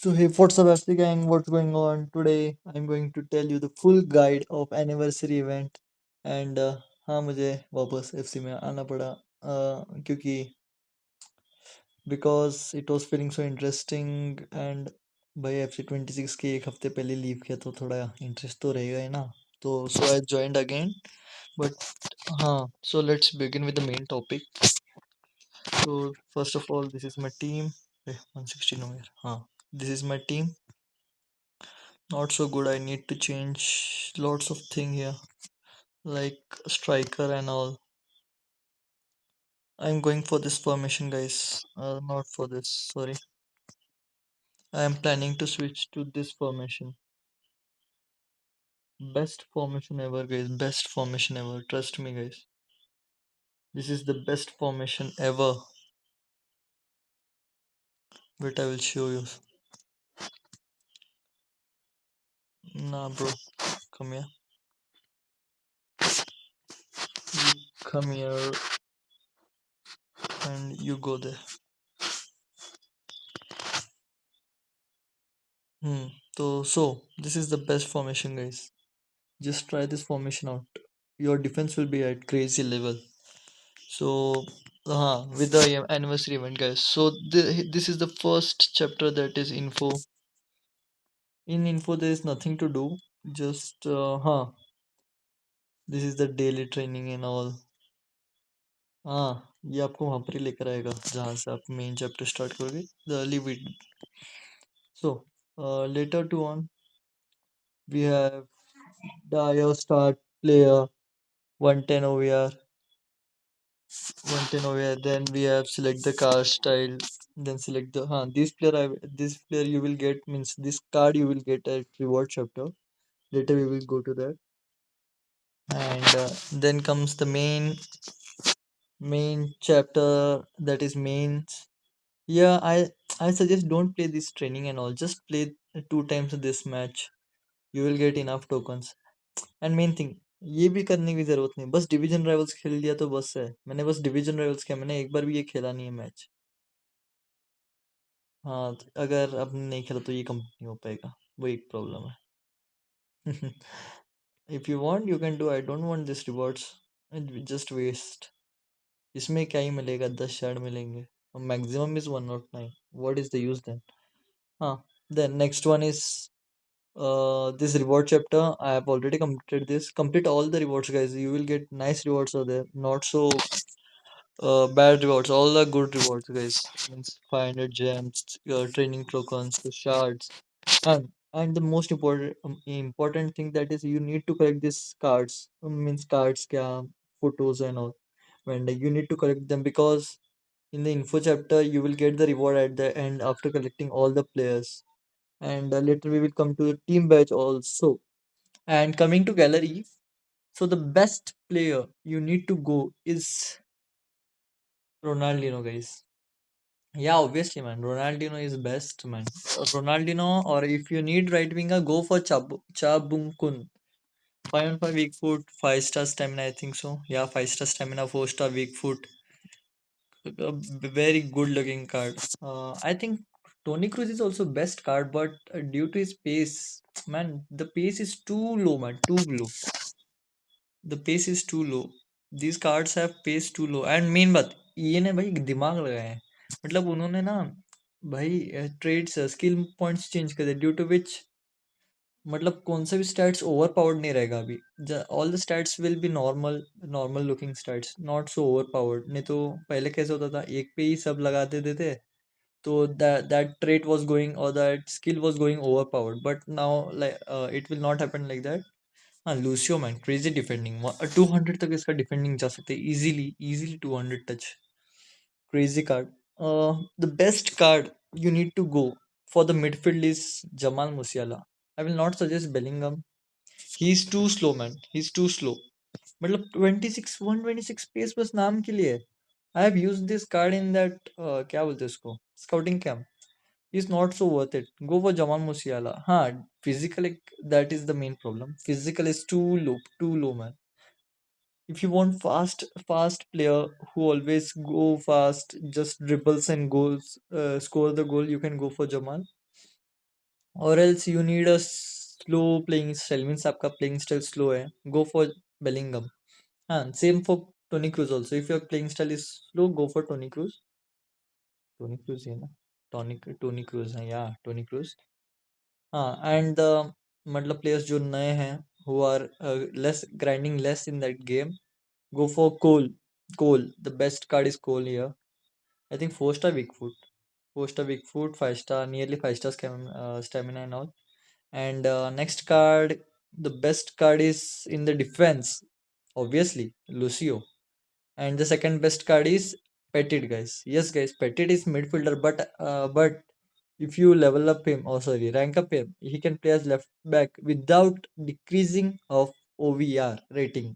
So hey, what's up, FC gang? What's going on today? I'm going to tell you the full guide of anniversary event, and हाँ मुझे वापस FC में आना पड़ा क्योंकि because it was feeling so interesting and भाई FC 26 के एक हफ्ते पहले लीव किया तो थोड़ा इंटरेस्ट तो रहेगा ही ना तो so I joined again but हाँ so let's begin with the main topic. So first of all, this is my team. 116 over here. हाँ, this is my team. Not so good. I need to change lots of thing here, like striker and all. I'm going for this formation, guys. Not for this. Sorry. I am planning to switch to this formation. Best formation ever, guys. Best formation ever. Trust me, guys. This is the best formation ever. Wait, I will show you. Nah, bro. Come here. You come here and you go there. Hmm. So this is the best formation, guys. Just try this formation out. Your defense will be at crazy level. So, with the anniversary event, guys. So this is the first chapter that is info. In info, there is nothing to do. Just this is the daily training and all. ये आपको वहां पर ही लेकर आएगा जहाँ से आप main chapter start करोगे. The leave it. So, later to on, we have the start player 110 OVR. 110 over here. Then we have select the car style. Then select the this player you will get means this card you will get at reward chapter. Later we will go to that. And then comes the main chapter that is mains. Yeah, I suggest don't play this training and all. Just play two times this match. You will get enough tokens. And main thing ये भी करने की जरूरत नहीं, बस division rivals खेल लिया तो बस है. मैंने बस डिवीजन राइवल्स किया, मैंने एक बार भी ये खेला नहीं है मैच. हाँ तो अगर अब नहीं खेला तो ये कंप्लीट नहीं हो पाएगा, वो एक प्रॉब्लम है. If you want you can do. I don't want this rewards. Just waste. इसमें क्या ही मिलेगा, 10 शार्ड मिलेंगे. Maximum is 109. What is the use then. हाँ. Then next one is this reward chapter. I have already completed this. Complete all the rewards, guys. You will get nice rewards are there, not so bad rewards. All the good rewards, guys. Means 500 gems, training tokens, the shards, and the most important thing that is you need to collect these cards. Means cards, kya, photos and all. And you need to collect them because in the info chapter you will get the reward at the end after collecting all the players. And later we will come to the team badge also. And coming to gallery, so the best player you need to go is Ronaldinho, guys. Yeah, obviously, man. Ronaldinho is best, man. Ronaldinho, or if you need right winger, go for Chabumkun. 5 on 5 weak foot, 5-star stamina, I think so. Yeah, 5-star stamina, 4-star weak foot. Very good looking card. I think Tony Cruz is also best card, but due to his pace, man, the pace is too low, man. Too low. The pace is too low. These cards have pace too low. And main बात ये ने भाई दिमाग लगाए हैं. मतलब उन्होंने ना भाई ट्रेड्स स्किल पॉइंट्स चेंज कर दिए ड्यू टू विच मतलब कौन सा भी स्टैट्स ओवर पावर्ड नहीं रहेगा अभी. All the stats will be normal. Normal looking stats, not so over powered. नहीं तो पहले कैसे होता था, एक पे ही सब लगा देते थे तो that trait was going or that skill was going overpowered. But now like it will not happen like that. हाँ लूसियो मैन क्रेजी डिफेंडिंग. 200 तक इसका डिफेंडिंग जा सकते हैं easily. Easily 200 touch. Crazy card. The best card you need to go for the midfield is Jamal Musiala. I will not suggest Bellingham. He's too slow, man. He's too slow. मतलब 126 pace बस नाम के लिए है. I have used this card in that क्या बोलते हैं उसको, scouting camp. He's not so worth it. Go for Jamal Musiala. हाँ physical that is the main problem. Physical is too low, man. If you want fast player who always go fast, just dribbles and goals, score the goal, you can go for Jamal. or else you need a slow playing style, means आपका playing style slow है, go for Bellingham. Same for Tony Cruz also. If your playing style is slow, go for Tony Cruz. Tony Cruz है ना? Tony Cruz है, yeah, Tony Cruz. And मतलब players जो नए हैं, who are less grinding less in that game, go for Cole. Cole, the best card is Cole here. I think 4 star weak foot. 4 star weak foot, 5 star, nearly 5 star stamina and all. And next card, the best card is in the defense, obviously, Lucio. And the second best card is Petit, guys. Yes, guys, Petit is midfielder, but if you level up him, oh sorry, rank up him, he can play as left back without decreasing of OVR rating.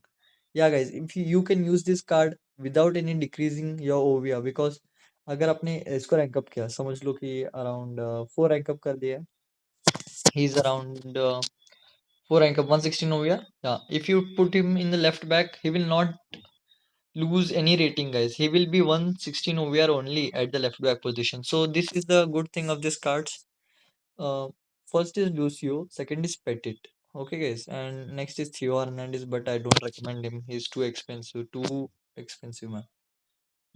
Yeah, guys, if you can use this card without any decreasing your OVR, because अगर आपने इसको rank up किया, समझ लो कि around 4 rank up कर दिया, he is around 4 rank up 116 over here. Yeah, if you put him in the left back, he will not lose any rating, guys. He will be 116 over here only at the left back position. So this is the good thing of these cards. Uh, First is Lucio, second is Petit. Okay, guys, and next is Theo Hernandez, but I don't recommend him. He's too expensive. Too expensive, man.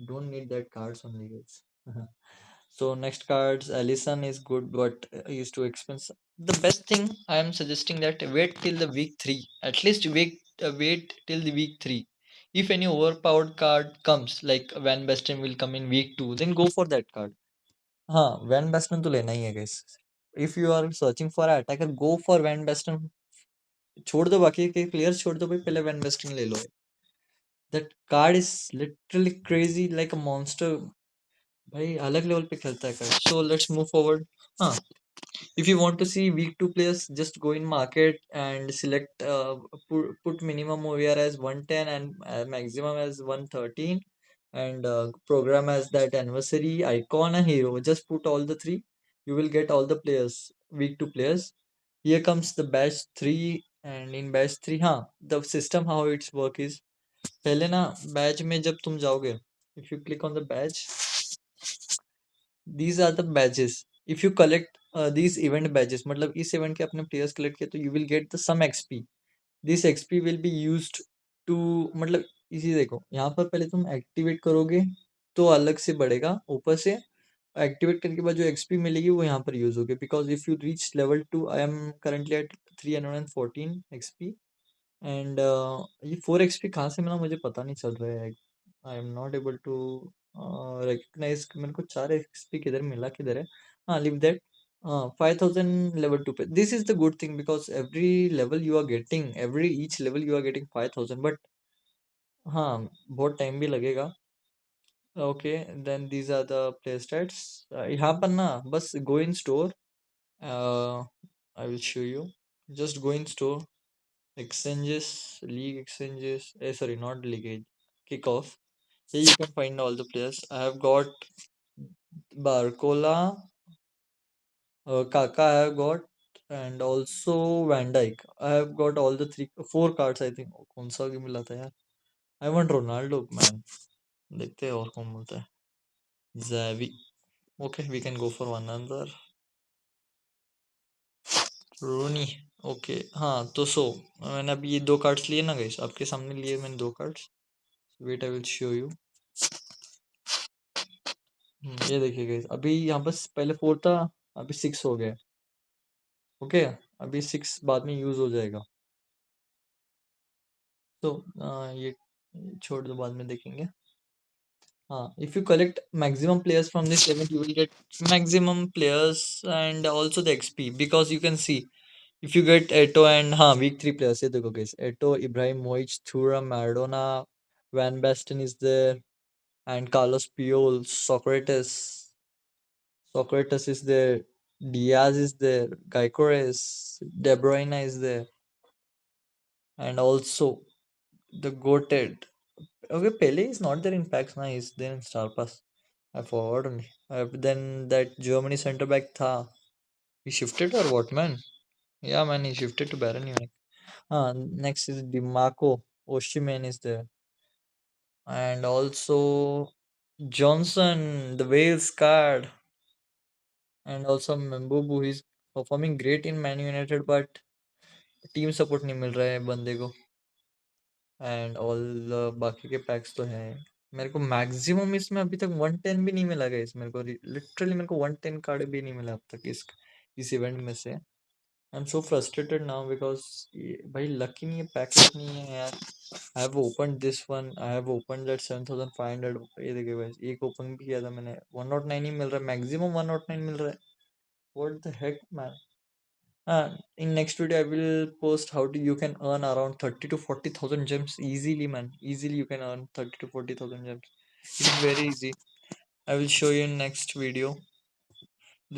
Don't need that cards only, guys. So next cards, Allison is good, but he's too expensive. The best thing I am suggesting that wait till the week three. At least wait till the week three. If any overpowered card comes, like Van Basten will come in week two, then go for that card. Van Basten तो लेना ही है, guys. If you are searching for an attacker, go for Van Basten. छोड़ दो बाकी के players, छोड़ दो भाई, पहले Van Basten ले लो. That card is literally crazy, like a monster. भाई अलग लेवल पे खेलता है card. So let's move forward. हाँ, if you want to see week 2 players, just go in market and select put minimum OVR as 110 and maximum as 113, and program as that anniversary icon and hero. Just put all the three. You will get all the players, week 2 players. Here comes the batch 3, and in batch 3, the system how it's work is, पहले ना batch में जब तुम जाओगे, if you click on the badge, these are the badges. If you collect these event badges, मतलब इस event के अपने players collect किए, तो you will get the some XP. This XP will be used to, मतलब इसी देखो यहाँ पर पहले तुम एक्टिवेट करोगे तो अलग से बढ़ेगा, ऊपर से एक्टिवेट करने के बाद जो एक्सपी मिलेगी वो यहाँ पर यूज होगी, because if you reach level 2, I am currently at 314 XP, and ये 4 XP कहाँ से मिला मुझे पता नहीं चल रहा है. I am not able to recognise मेरे को 4 XP किधर मिला, किधर है. Live that. 5000 लेवल 2 पे. This is the good thing, because every level you are getting, every each level you are getting 5000, but बहुत टाइम भी लगेगा. Okay, then these are the play stats. यहाँ पर ना बस go in store. I will show you. Just go in store, exchanges, league exchanges, sorry, not league age, kickoff. Here you can find all the players. I have got Barcola, Kaka I have got, and also Van Dijk. I have got all the 4 cards, I think. कौन सा game मिला था यार? I want Ronaldo, man. देखते हैं और कौन मिलता है. Xavi. Okay, we can go for one another. Rooney. Okay, तो मैंने अभी ये 2 कार्ड्स लिए ना गाइस, आपके सामने लिए मैंने 2 cards. Wait, I will show you. ये देखिए गाइस, अभी यहाँ पर पहले 4 था, अभी 6 हो गया. ओके, अभी 6 बाद में यूज हो जाएगा. तो ये छोड़ दो, बाद में देखेंगे. If you collect maximum players from this event, you will get maximum players and also the XP, because you can see if you get Eto and week 3 players, ये देखो guys, Eto, Ibrahimovic, Thuram, Maradona, Van Basten is there, and Carlos Puyol, Socrates is there, Diaz is there, Gyökeres, De Bruyne is there, and also the goated. Okay, Pele is not there in packs now. He's there in Star Pass. I forgot only. Then that Germany center back tha. He shifted or what, man? Yeah, man, he shifted to Bayern Munich. Next is Dimarco. Osimhen is there, and also Johnson, the Wales card, and also Mbeumo. Performing great in man United but team support नहीं मिल रहा है बंदे को। And all बाकी के PACS तो हैं। मेरे को मैक्सिमम इसमें अभी तक 110 भी नहीं मिला गाइस। मेरे को लिटरली मेरे को 110 कार्ड भी नहीं मिला अब तक इस इवेंट में से। I am so frustrated now because भाई लकी नहीं है, पैक लक नहीं है यार। I have open this one, I have open that 7500। ये देखिए गाइस, एक ओपन भी किया था मैंने, 109 ही मिल रहा है, मैक्सिमम 109 मिल रहा है। What the heck man. In next video, I will post how to you can earn around 30 to 40,000 gems easily, man. Easily you can earn 30 to 40,000 gems. It's very easy. I will show you in next video.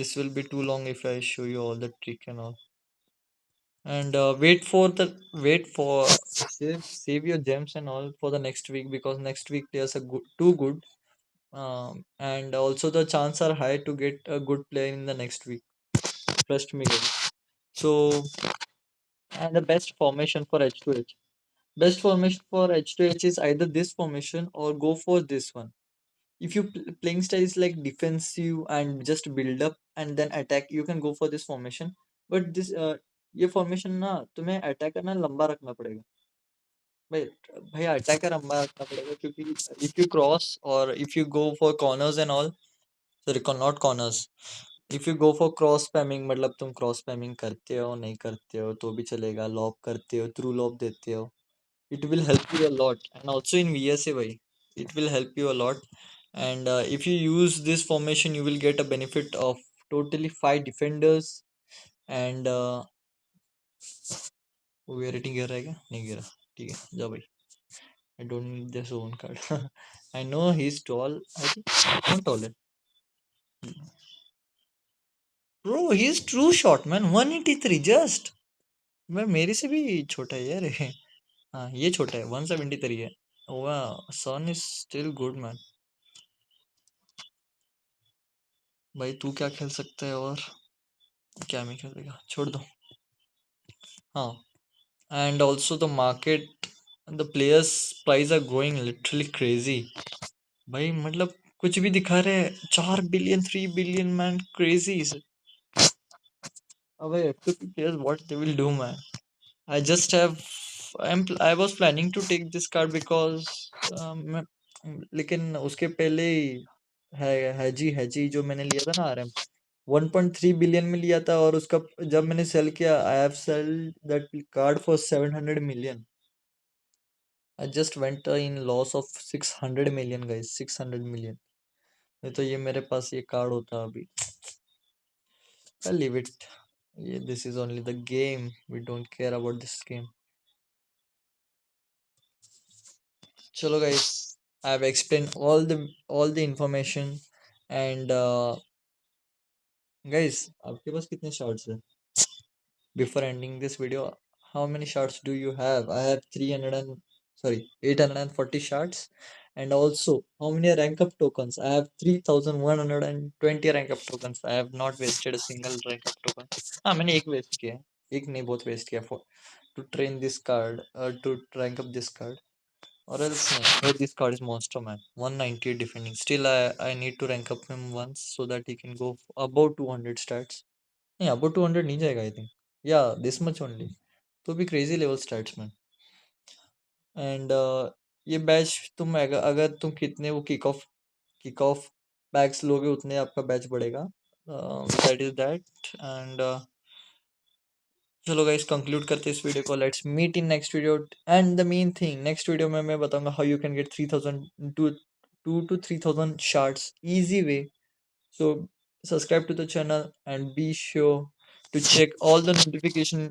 This will be too long if I show you all the trick and all. And save your gems and all for the next week because next week there's a good too good. And also the chances are high to get a good player in the next week. Trust me, guys. So and the best formation for H2H. Best formation for H2H is either this formation or go for this one. If you playing style is like defensive and just build up and then attack, you can go for this formation. But this ये formation ना तुम्हें attack करना लंबा रखना पड़ेगा। भाई भैया attack का लंबा रखना पड़ेगा क्योंकि if you cross or if you go for corners and all, sorry not corners, if you go for cross spamming मतलब तुम cross spamming करते हो नहीं करते हो तो भी चलेगा, lob करते हो, through lob देते हो, it will help you a lot. And also in VSA way it will help you a lot. And if you use this formation you will get a benefit of totally 5 defenders. And वो rating गिर रहा है क्या? नहीं गिरा, ठीक है जा भाई। I don't need this own card. I know he's tall, I think not tall है bro, he's true short man, 183 just। मैं मेरे से भी छोटा है यार ये। हाँ ये छोटा है, 173 है। वाह सन इज स्टिल गुड मैन। भाई तू क्या खेल सकता है और क्या मैं खेलेगा, छोड़ दो। हाँ and also the market, the players price are going literally crazy। भाई मतलब कुछ भी दिखा रहे हैं, 4 बिलियन 3 बिलियन मैन, क्रेजी। अबे F2P players what they will do man। I just have I was planning to take this card because लेकिन उसके पहले ही हैजी जो मैंने लिया था ना आरएम, 1.3 बिलियन में लिया था और उसका जब मैंने सेल किया I have sell that card for 700 million। I just went in loss of 600 million guys, 600 million। नहीं तो ये मेरे पास ये कार्ड होता अभी। आई लीव इट, ये this is only the game, we don't care about this game. चलो guys, I have explain all the information। And guys आपके पास कितने शॉट्स है? Before ending this video, how many shards do you have? I have 300 and sorry 840 shards. And also, how many rank up tokens? I have 3120 rank up tokens। I have not wasted a single rank up token। हाँ मैंने एक waste किया है, एक नहीं बहुत waste किया for to train this card to rank up this card। or else no, but this card is monster man, 198 defending, still I need to rank up him once so that he can go above 200 stats। नहीं अबो 200 नहीं जाएगा I think, या this much only, तो भी crazy level starts में। And ये batch तुम अगर तुम कितने वो किक ऑफ बैग्स लोगे उतने आपका बैच बढ़ेगा। That is that. एंड चलो गाइस कंक्लूड करते हैं इस वीडियो को, let's meet in next video. And the main thing next video में मैं बताऊंगा how you can get 3000 to 3000 shards easy way। so subscribe to the channel and be sure to check all the notification,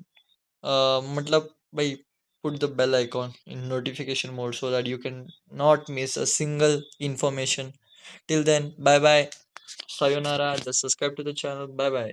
मतलब भाई put the bell icon in notification mode so that you can not miss a single information। Till then, bye bye, sayonara, just subscribe to the channel, bye bye।